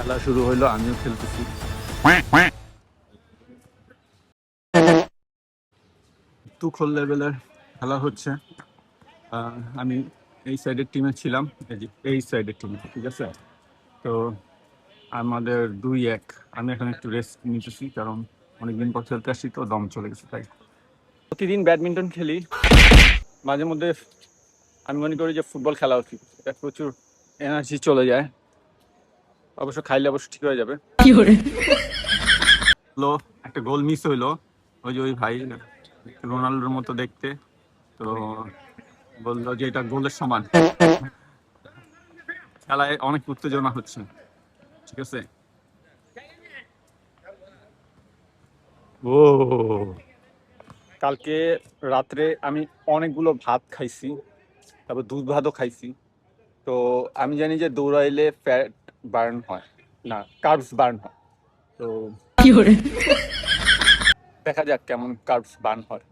খেলা শুরু হইলো, আমিও খেলতেছি। তুখল লেভেলের খেলা হচ্ছে। আমি এই সাইডের টিমে ছিলাম, এই সাইডের টিমে, ঠিক আছে। তো আমাদের 2-1। আমি এখন একটু রেস্ট নিতেছি, কারণ অনেকদিন পর খেলতে আসছি তো, দম চলে গেছে তাই। প্রতিদিন ব্যাডমিন্টন খেলি, মাঝে মধ্যে আমি মনে করি যে ফুটবল খেলা উচিত। এটা প্রচুর এনার্জি চলে যায়, অবশ্য খাইলে অবশ্য ঠিক হয়ে যাবে। হলো একটা গোল মিস হইলো, ওই যে ওই ভাই রোনাল্ডোর মতো দেখতে, তো বললো যে এটা গোলের সমান। খেলায় অনেক উত্তেজনা হচ্ছে, ঠিক আছে। ও, কালকে রাত্রে আমি অনেকগুলো ভাত খাইছি, তারপর দুধ ভাতও খাইছি। তো আমি জানি যে দৌড়াইলে ফ্যাট বার্ন হয়, না কার্বস বার্ন হয়। তো দেখা যাক কেমন কার্বস বার্ন হয়।